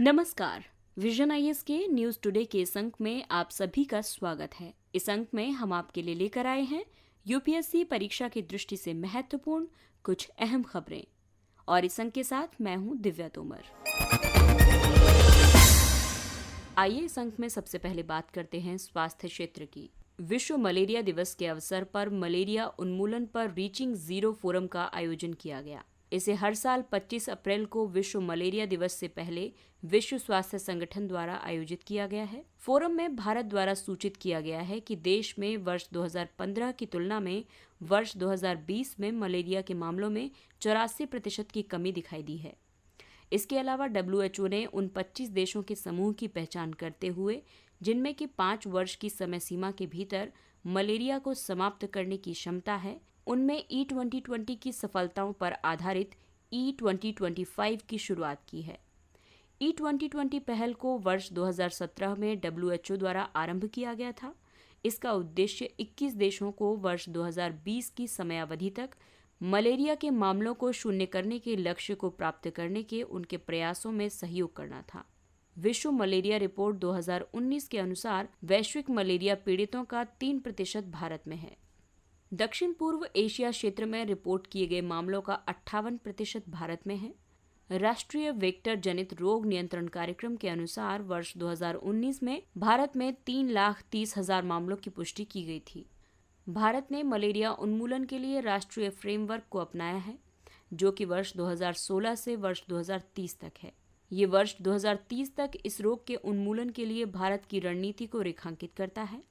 नमस्कार। Vision IAS के news today के इस अंक में आप सभी का स्वागत है। इस अंक में हम आपके लिए लेकर आए हैं यूपीएससी परीक्षा की दृष्टि से महत्वपूर्ण कुछ अहम खबरें, और इस अंक के साथ मैं हूं दिव्या तोमर। आइए इस अंक में सबसे पहले बात करते हैं स्वास्थ्य क्षेत्र की। विश्व मलेरिया दिवस के अवसर पर मलेरिया उन्मूलन पर रीचिंग जीरो फोरम का आयोजन किया गया। इसे हर साल 25 अप्रैल को विश्व मलेरिया दिवस से पहले विश्व स्वास्थ्य संगठन द्वारा आयोजित किया गया है। फोरम में भारत द्वारा सूचित किया गया है कि देश में वर्ष 2015 की तुलना में वर्ष 2020 में मलेरिया के मामलों में 84% की कमी दिखाई दी है। इसके अलावा WHO ने उन 25 देशों के समूह की पहचान करते हुए जिनमें कि 5 वर्ष की समय सीमा के भीतर मलेरिया को समाप्त करने की क्षमता है, उनमें E2020 की सफलताओं पर आधारित E2025 की शुरुआत की है। E2020 पहल को वर्ष 2017 में WHO द्वारा आरंभ किया गया था। इसका उद्देश्य 21 देशों को वर्ष 2020 की समयावधि तक मलेरिया के मामलों को शून्य करने के लक्ष्य को प्राप्त करने के उनके प्रयासों में सहयोग करना था। विश्व मलेरिया रिपोर्ट 2019 के अनुसार वैश्विक मलेरिया पीड़ितों का 3% भारत में है। दक्षिण पूर्व एशिया क्षेत्र में रिपोर्ट किए गए मामलों का 58% भारत में है। राष्ट्रीय वेक्टर जनित रोग नियंत्रण कार्यक्रम के अनुसार वर्ष 2019 में भारत में 3,30,000 मामलों की पुष्टि की गई थी। भारत ने मलेरिया उन्मूलन के लिए राष्ट्रीय फ्रेमवर्क को अपनाया है, जो कि वर्ष 2016 से वर्ष 2030 तक है। ये वर्ष 2030 तक इस रोग के उन्मूलन के लिए भारत की रणनीति को रेखांकित करता है।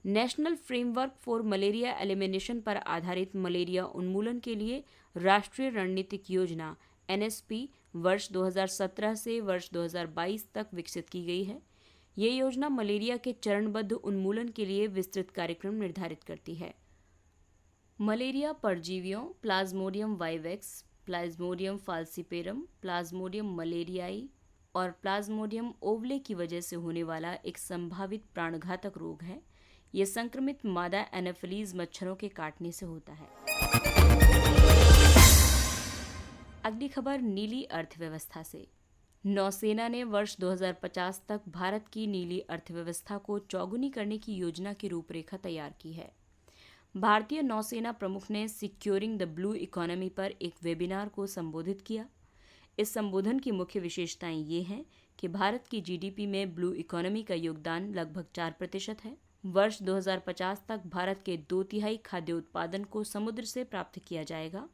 National framework for malaria elimination पर आधारित मलेरिया उन्मूलन के लिए राष्ट्रीय रणनीतिक योजना NSP वर्ष 2017 से वर्ष 2022 तक विकसित की गई है। ये योजना मलेरिया के चरणबद्ध उन्मूलन के लिए विस्तृत कार्यक्रम निर्धारित करती है। मलेरिया परजीवियों Plasmodium vivax, Plasmodium falciparum, Plasmodium मलेरियाई और प्लाज्मोडियम ओवले की वजह से होने वाला एक संभावित प्राणघातक रोग है। ये संक्रमित मादा एनाफिलीज मच्छरों के काटने से होता है। अगली खबर नीली अर्थव्यवस्था से। नौसेना ने वर्ष 2050 तक भारत की नीली अर्थव्यवस्था को चौगुनी करने की योजना की रूपरेखा तैयार की है। भारतीय नौसेना प्रमुख ने सिक्योरिंग द ब्लू इकोनॉमी पर एक वेबिनार को संबोधित किया। इस संबोधन की मुख्य विशेषताएं ये हैं कि भारत की GDP में ब्लू इकोनॉमी का योगदान लगभग 4% है। वर्ष 2050 तक भारत के 2/3 खाद्य उत्पादन को समुद्र से प्राप्त किया जाएगा।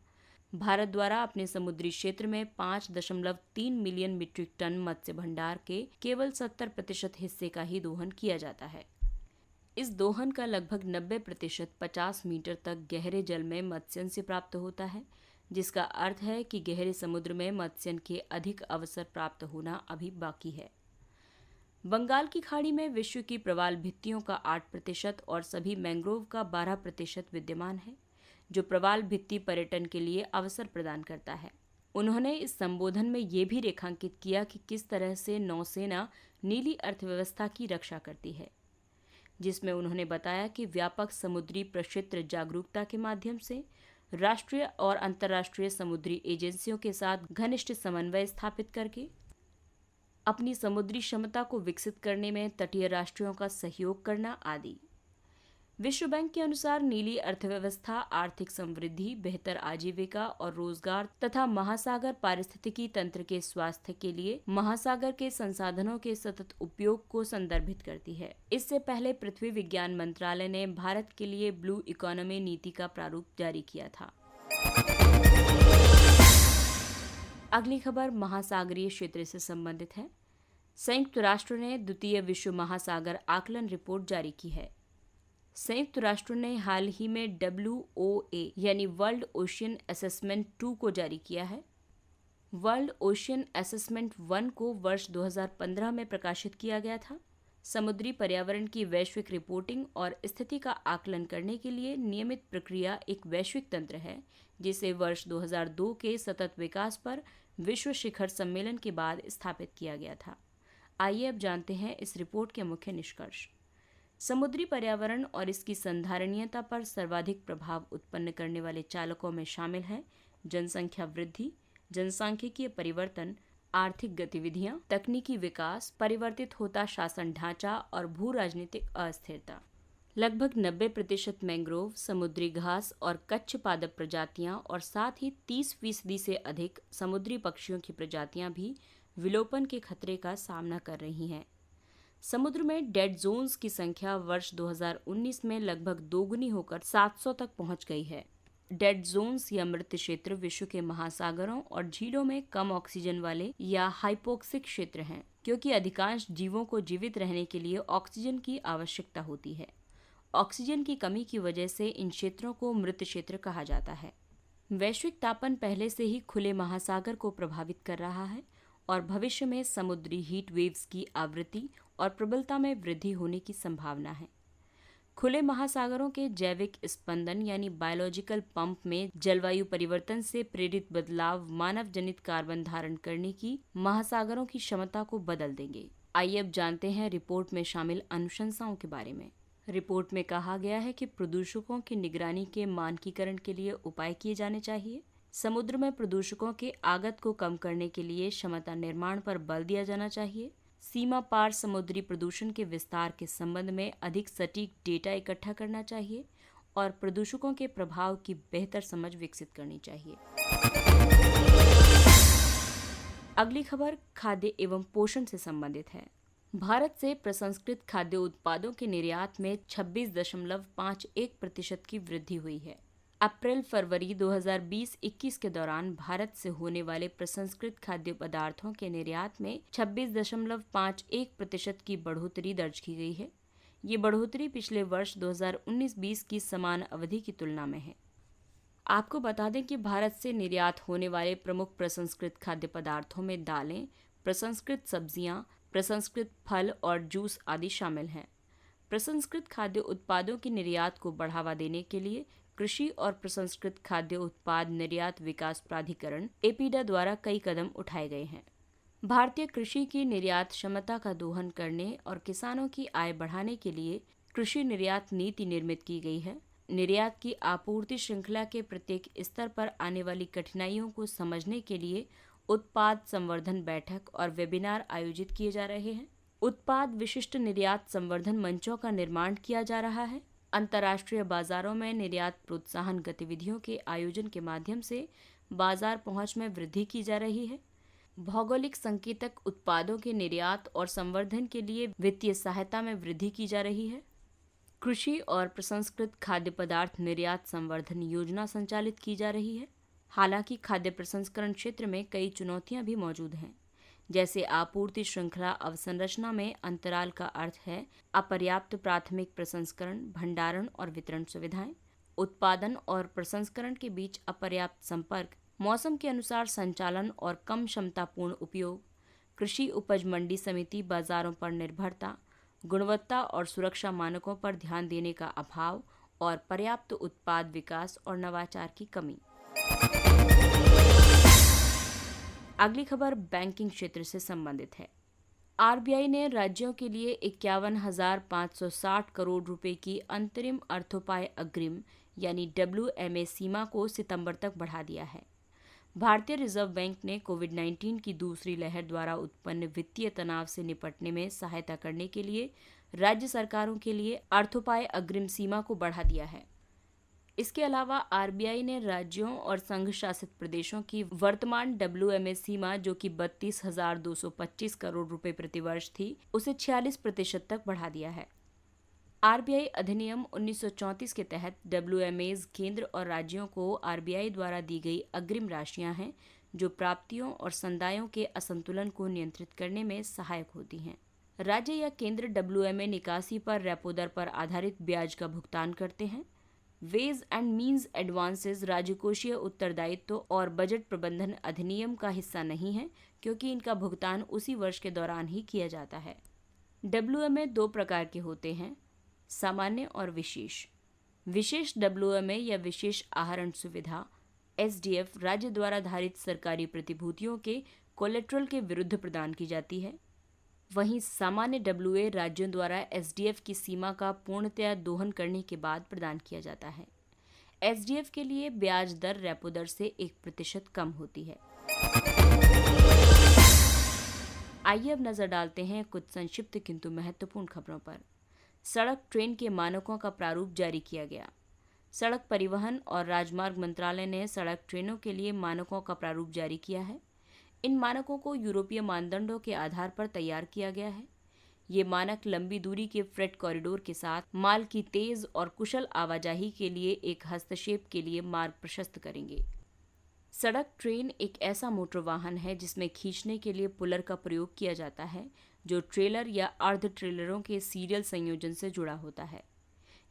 भारत द्वारा अपने समुद्री क्षेत्र में 5.3 मिलियन मीट्रिक टन मत्स्य भंडार के केवल 70% हिस्से का ही दोहन किया जाता है। इस दोहन का लगभग 90% 50 मीटर तक गहरे जल में मत्स्यन से प्राप्त होता है, जिसका अर्थ है कि गहरे समुद्र में मत्स्यन के अधिक अवसर प्राप्त होना अभी बाकी है। बंगाल की खाड़ी में विश्व की प्रवाल भित्तियों का 8% और सभी मैंग्रोव का 12% विद्यमान है, जो प्रवाल भित्ति पर्यटन के लिए अवसर प्रदान करता है। उन्होंने इस संबोधन में ये भी रेखांकित किया कि किस तरह से नौसेना नीली अर्थव्यवस्था की रक्षा करती है, जिसमें उन्होंने बताया कि व्यापक समुद्री प्रक्षेत्र जागरूकता के माध्यम से राष्ट्रीय और अंतर्राष्ट्रीय समुद्री एजेंसियों के साथ घनिष्ठ समन्वय स्थापित करके अपनी समुद्री क्षमता को विकसित करने में तटीय राष्ट्रों का सहयोग करना आदि। विश्व बैंक के अनुसार नीली अर्थव्यवस्था आर्थिक समृद्धि, बेहतर आजीविका और रोजगार तथा महासागर पारिस्थितिकी तंत्र के स्वास्थ्य के लिए महासागर के संसाधनों के सतत उपयोग को संदर्भित करती है। इससे पहले पृथ्वी विज्ञान मंत्रालय ने भारत के लिए ब्लू इकोनॉमी नीति का प्रारूप जारी किया था। अगली खबर महासागरीय क्षेत्र से संबंधित है। संयुक्त राष्ट्र ने द्वितीय विश्व महासागर आकलन रिपोर्ट जारी की है। संयुक्त राष्ट्र ने हाल ही में WOA यानी वर्ल्ड ओशियन असेसमेंट 2 को जारी किया है। वर्ल्ड ओशियन असेसमेंट 1 को वर्ष 2015 में प्रकाशित किया गया था। समुद्री पर्यावरण की वैश्विक रिपोर्टिंग और स्थिति का आकलन करने के लिए नियमित प्रक्रिया एक वैश्विक तंत्र है, जिसे वर्ष 2002 के सतत विकास पर विश्व शिखर सम्मेलन के बाद स्थापित किया गया था। आइए अब जानते हैं इस रिपोर्ट के मुख्य निष्कर्ष। समुद्री पर्यावरण और इसकी संधारणीयता पर सर्वाधिक प्रभाव उत्पन्न करने वाले चालकों में शामिल हैं जनसंख्या वृद्धि, जनसांख्यिकीय परिवर्तन, आर्थिक गतिविधियां, तकनीकी विकास, परिवर्तित होता शासन ढांचा और भू राजनीतिक अस्थिरता। लगभग 90% मैंग्रोव, समुद्री घास और कच्छ पादप प्रजातियां और साथ ही 30% से अधिक समुद्री पक्षियों की प्रजातियां भी विलोपन के खतरे का सामना कर रही हैं। समुद्र में डेड जोन्स की संख्या वर्ष 2019 में लगभग दोगुनी होकर 700 तक पहुंच गई है। डेड जोन्स या मृत क्षेत्र विश्व के महासागरों और झीलों में कम ऑक्सीजन वाले या हाइपोक्सिक क्षेत्र हैं, क्योंकि अधिकांश जीवों को जीवित रहने के लिए ऑक्सीजन की आवश्यकता होती है। ऑक्सीजन की कमी की वजह से इन क्षेत्रों को मृत क्षेत्र कहा जाता है। वैश्विक तापन पहले से ही खुले महासागर को प्रभावित कर रहा है और भविष्य में समुद्री हीट वेव्स की आवृत्ति और प्रबलता में वृद्धि होने की संभावना है। खुले महासागरों के जैविक स्पंदन यानी बायोलॉजिकल पंप में जलवायु परिवर्तन से प्रेरित बदलाव मानव जनित कार्बन धारण करने की महासागरों की क्षमता को बदल देंगे। आइए अब जानते हैं रिपोर्ट में शामिल अनुशंसाओं के बारे में। रिपोर्ट में कहा गया है कि प्रदूषकों की निगरानी के मानकीकरण के लिए उपाय किए जाने चाहिए। समुद्र में प्रदूषकों के आगत को कम करने के लिए क्षमता निर्माण पर बल दिया जाना चाहिए। सीमा पार समुद्री प्रदूषण के विस्तार के संबंध में अधिक सटीक डेटा इकट्ठा करना चाहिए और प्रदूषकों के प्रभाव की बेहतर समझ विकसित करनी चाहिए। अगली खबर खाद्य एवं पोषण से संबंधित है। भारत से प्रसंस्कृत खाद्य उत्पादों के निर्यात में 26.51% की वृद्धि हुई है। अप्रैल-फरवरी 2020-21 के दौरान भारत से होने वाले प्रसंस्कृत खाद्य पदार्थों के निर्यात में 26.51% की बढ़ोतरी दर्ज की गई है। ये बढ़ोतरी पिछले वर्ष 2019-20 की समान अवधि की तुलना में है। आपको बता दें कि भारत से निर्यात होने वाले प्रमुख प्रसंस्कृत खाद्य पदार्थों में दालें, प्रसंस्कृत सब्जियां, प्रसंस्कृत फल और जूस आदि शामिल हैं। प्रसंस्कृत खाद्य उत्पादों की निर्यात को बढ़ावा देने के लिए कृषि और प्रसंस्कृत खाद्य उत्पाद निर्यात विकास प्राधिकरण एपीडा द्वारा कई कदम उठाए गए हैं। भारतीय कृषि की निर्यात क्षमता का दोहन करने और किसानों की आय बढ़ाने के लिए कृषि निर्यात नीति निर्मित की गई है। निर्यात की आपूर्ति श्रृंखला के प्रत्येक स्तर पर आने वाली कठिनाइयों को समझने के लिए उत्पाद संवर्धन बैठक और वेबिनार आयोजित किए जा रहे हैं। उत्पाद विशिष्ट निर्यात संवर्धन मंचों का निर्माण किया जा रहा है। अंतर्राष्ट्रीय बाजारों में निर्यात प्रोत्साहन गतिविधियों के आयोजन के माध्यम से बाजार पहुंच में वृद्धि की जा रही है। भौगोलिक संकेतक उत्पादों के निर्यात और संवर्धन के लिए वित्तीय सहायता में वृद्धि की जा रही है। कृषि और प्रसंस्कृत खाद्य पदार्थ निर्यात संवर्धन योजना संचालित की जा रही है। हालांकि खाद्य प्रसंस्करण क्षेत्र में कई चुनौतियां भी मौजूद हैं, जैसे आपूर्ति श्रृंखला अवसंरचना में अंतराल का अर्थ है अपर्याप्त प्राथमिक प्रसंस्करण, भंडारण और वितरण सुविधाएं, उत्पादन और प्रसंस्करण के बीच अपर्याप्त संपर्क, मौसम के अनुसार संचालन और कम क्षमतापूर्ण उपयोग, कृषि उपज मंडी समिति बाजारों पर निर्भरता, गुणवत्ता और सुरक्षा मानकों पर ध्यान देने का अभाव और पर्याप्त उत्पाद विकास और नवाचार की कमी। अगली खबर बैंकिंग क्षेत्र से संबंधित है। आरबीआई ने राज्यों के लिए 51,560 करोड़ रुपए की अंतरिम अर्थोपाय अग्रिम यानी WMA सीमा को सितंबर तक बढ़ा दिया है। भारतीय रिजर्व बैंक ने कोविड-19 की दूसरी लहर द्वारा उत्पन्न वित्तीय तनाव से निपटने में सहायता करने के लिए राज्य सरकारों के लिए अर्थोपाय अग्रिम सीमा को बढ़ा दिया है। इसके अलावा आरबीआई ने राज्यों और संघ शासित प्रदेशों की वर्तमान WMA सीमा जो कि 32,225 करोड़ रुपए प्रतिवर्ष थी, उसे 46% तक बढ़ा दिया है। आरबीआई अधिनियम 1934 के तहत WMAs केंद्र और राज्यों को आरबीआई द्वारा दी गई अग्रिम राशियां हैं जो प्राप्तियों और संदायों के असंतुलन को नियंत्रित करने में सहायक होती हैं। राज्य या केंद्र WMA निकासी पर रेपो दर पर आधारित ब्याज का भुगतान करते हैं। वेज एंड मीन्स एडवांसेस राजकोषीय उत्तरदायित्व और बजट प्रबंधन अधिनियम का हिस्सा नहीं है, क्योंकि इनका भुगतान उसी वर्ष के दौरान ही किया जाता है। WMA 2 प्रकार के होते हैं, सामान्य और विशेष। विशेष WMA या विशेष आहरण सुविधा SDF राज्य द्वारा धारित सरकारी प्रतिभूतियों के कोलेट्रल के विरुद्ध प्रदान की जाती है। वहीं सामान्य WA राज्यों द्वारा SDF की सीमा का पूर्णतया दोहन करने के बाद प्रदान किया जाता है। SDF के लिए ब्याज दर रेपो दर से 1% कम होती है। आइए अब नजर डालते हैं कुछ संक्षिप्त किंतु महत्वपूर्ण खबरों पर। सड़क ट्रेन के मानकों का प्रारूप जारी किया गया। सड़क परिवहन और राजमार्ग मंत्रालय ने सड़क ट्रेनों के लिए मानकों का प्रारूप जारी किया है। इन मानकों को यूरोपीय मानदंडों के आधार पर तैयार किया गया है। ये मानक लंबी दूरी के फ्रेट कॉरिडोर के साथ माल की तेज और कुशल आवाजाही के लिए एक हस्तक्षेप के लिए मार्ग प्रशस्त करेंगे। सड़क ट्रेन एक ऐसा मोटर वाहन है जिसमें खींचने के लिए पुलर का प्रयोग किया जाता है, जो ट्रेलर या अर्ध ट्रेलरों के सीरियल संयोजन से जुड़ा होता है।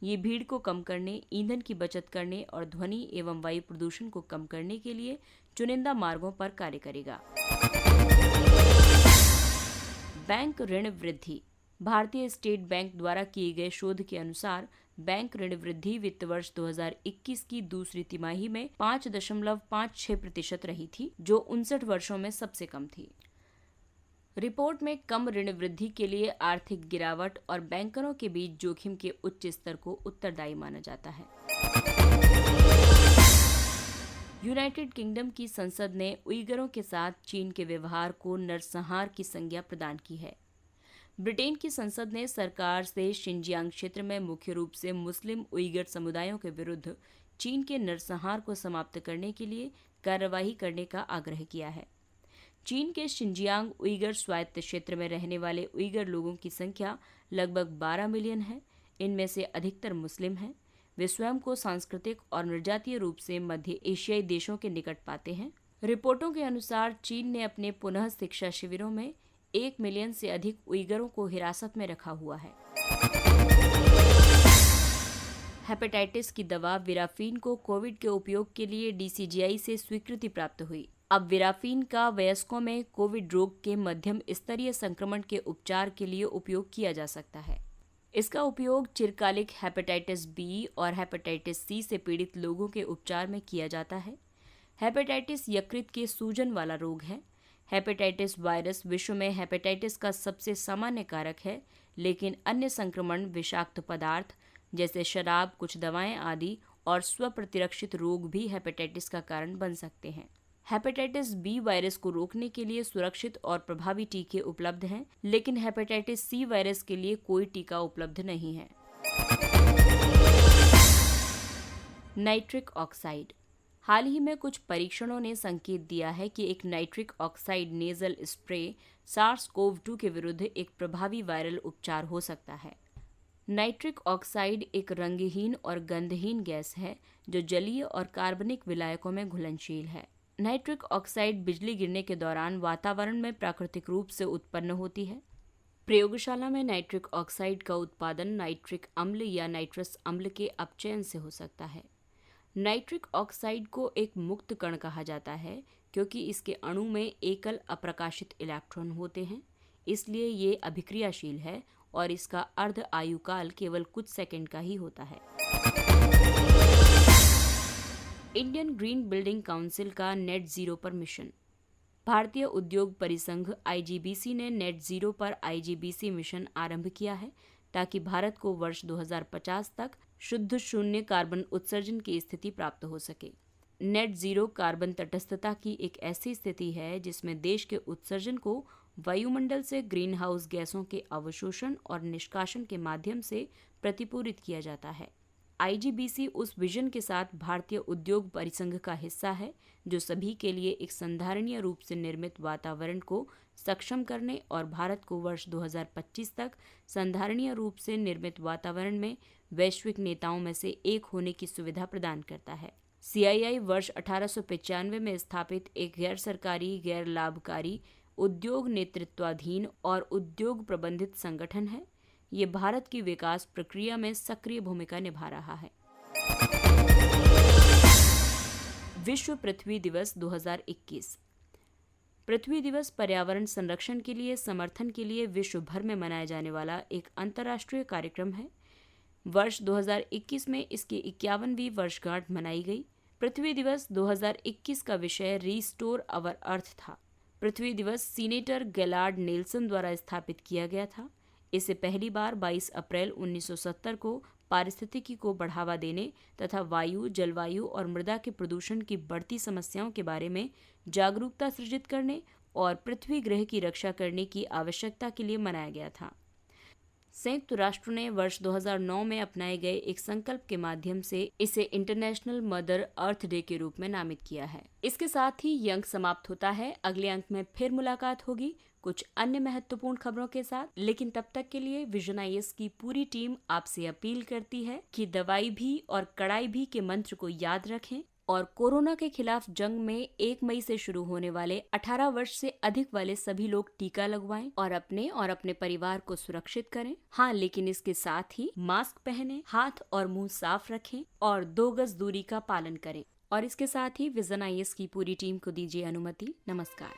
ये भीड़ को कम करने, ईंधन की बचत करने और ध्वनि एवं वायु प्रदूषण को कम करने के लिए चुनिंदा मार्गों पर कार्य करेगा। बैंक ऋण वृद्धि। भारतीय स्टेट बैंक द्वारा किए गए शोध के अनुसार बैंक ऋण वृद्धि वित्त वर्ष 2021 की दूसरी तिमाही में 5.56% रही थी, जो 59 वर्षों में सबसे कम थी। रिपोर्ट में कम ऋण वृद्धि के लिए आर्थिक गिरावट और बैंकरों के बीच जोखिम के उच्च स्तर को उत्तरदायी माना जाता है। यूनाइटेड किंगडम की संसद ने उइगरों के साथ चीन के व्यवहार को नरसंहार की संज्ञा प्रदान की है। ब्रिटेन की संसद ने सरकार से शिनजियांग क्षेत्र में मुख्य रूप से मुस्लिम उइगर समुदायों के विरुद्ध चीन के नरसंहार को समाप्त करने के लिए कार्यवाही करने का आग्रह किया है। चीन के शिनजियांग उइगर स्वायत्त क्षेत्र में रहने वाले उइगर लोगों की संख्या लगभग 12 मिलियन है। इनमें से अधिकतर मुस्लिम हैं। वे स्वयं को सांस्कृतिक और निर्जातीय रूप से मध्य एशियाई देशों के निकट पाते हैं। रिपोर्टों के अनुसार चीन ने अपने पुनः शिक्षा शिविरों में 1 मिलियन से अधिक उइगरों को हिरासत में रखा हुआ है। हेपेटाइटिस की दवा विराफीन को कोविड के उपयोग के लिए DCGI से स्वीकृति प्राप्त हुई। अब विराफीन का वयस्कों में कोविड रोग के मध्यम स्तरीय संक्रमण के उपचार के लिए उपयोग किया जा सकता है। इसका उपयोग चिरकालिक हेपेटाइटिस बी और हेपेटाइटिस सी से पीड़ित लोगों के उपचार में किया जाता है। हेपेटाइटिस यकृत के सूजन वाला रोग है। हेपेटाइटिस वायरस विश्व में हेपेटाइटिस का सबसे सामान्य कारक है, लेकिन अन्य संक्रमण, विषाक्त पदार्थ जैसे शराब, कुछ दवाएं आदि और स्वप्रतिरक्षित रोग भी हेपेटाइटिस का कारण बन सकते हैं। हेपेटाइटिस बी वायरस को रोकने के लिए सुरक्षित और प्रभावी टीके उपलब्ध हैं, लेकिन हेपेटाइटिस सी वायरस के लिए कोई टीका उपलब्ध नहीं है। Nitric oxide. हाल ही में कुछ परीक्षणों ने संकेत दिया है कि एक nitric oxide nasal spray SARS-CoV-2 के विरुद्ध एक प्रभावी वायरल उपचार हो सकता है। नाइट्रिक ऑक्साइड एक रंगहीन और गंधहीन गैस है जो जलीय और कार्बनिक विलायकों में घुलनशील है। नाइट्रिक ऑक्साइड बिजली गिरने के दौरान वातावरण में प्राकृतिक रूप से उत्पन्न होती है। प्रयोगशाला में नाइट्रिक ऑक्साइड का उत्पादन नाइट्रिक अम्ल या नाइट्रस अम्ल के अपचयन से हो सकता है। नाइट्रिक ऑक्साइड को एक मुक्त कण कहा जाता है क्योंकि इसके अणु में एकल अप्रकाशित इलेक्ट्रॉन होते हैं, इसलिए ये अभिक्रियाशील है और इसका अर्ध आयुकाल केवल कुछ सेकंड का ही होता है। इंडियन ग्रीन बिल्डिंग काउंसिल का नेट जीरो पर मिशन। भारतीय उद्योग परिसंघ IGBC ने नेट जीरो पर IGBC मिशन आरंभ किया है ताकि भारत को वर्ष 2050 तक शुद्ध शून्य कार्बन उत्सर्जन की स्थिति प्राप्त हो सके। नेट जीरो कार्बन तटस्थता की एक ऐसी स्थिति है जिसमें देश के उत्सर्जन को वायुमंडल से ग्रीन हाउस गैसों के अवशोषण और निष्कासन के माध्यम से प्रतिपूरित किया जाता है। IGBC उस विजन के साथ भारतीय उद्योग परिसंघ का हिस्सा है जो सभी के लिए एक संधारणीय रूप से निर्मित वातावरण को सक्षम करने और भारत को वर्ष 2025 तक संधारणीय रूप से निर्मित वातावरण में वैश्विक नेताओं में से एक होने की सुविधा प्रदान करता है। CII वर्ष 1895 में स्थापित एक गैर सरकारी, गैर लाभकारी, उद्योग नेतृत्वाधीन और उद्योग प्रबंधित संगठन है। ये भारत की विकास प्रक्रिया में सक्रिय भूमिका निभा रहा है। विश्व पृथ्वी दिवस 2021। पृथ्वी दिवस पर्यावरण संरक्षण के लिए समर्थन के लिए विश्व भर में मनाया जाने वाला एक अंतर्राष्ट्रीय कार्यक्रम है। वर्ष 2021 में इसकी 51वीं वर्षगांठ मनाई गई। पृथ्वी दिवस 2021 का विषय रीस्टोर अवर अर्थ था। पृथ्वी दिवस सीनेटर गैलार्ड नेल्सन द्वारा स्थापित किया गया था। इसे पहली बार 22 अप्रैल 1970 को पारिस्थितिकी को बढ़ावा देने तथा वायु, जलवायु और मृदा के प्रदूषण की बढ़ती समस्याओं के बारे में जागरूकता सृजित करने और पृथ्वी ग्रह की रक्षा करने की आवश्यकता के लिए मनाया गया था। संयुक्त राष्ट्र ने वर्ष 2009 में अपनाए गए एक संकल्प के माध्यम से इसे इंटरनेशनल मदर अर्थ डे के रूप में नामित किया है। इसके साथ ही ये अंक समाप्त होता है। अगले अंक में फिर मुलाकात होगी कुछ अन्य महत्वपूर्ण खबरों के साथ, लेकिन तब तक के लिए विजन IAS की पूरी टीम आपसे अपील करती है कि दवाई भी और कड़ाई भी के मंत्र को याद रखें और कोरोना के खिलाफ जंग में 1 मई से शुरू होने वाले 18 वर्ष से अधिक वाले सभी लोग टीका लगवाएं और अपने परिवार को सुरक्षित करें। हाँ, लेकिन इसके साथ ही मास्क पहनें, हाथ और मुंह साफ रखें और 2 गज दूरी का पालन करें। और इसके साथ ही विजन IAS की पूरी टीम को दीजिए अनुमति। नमस्कार।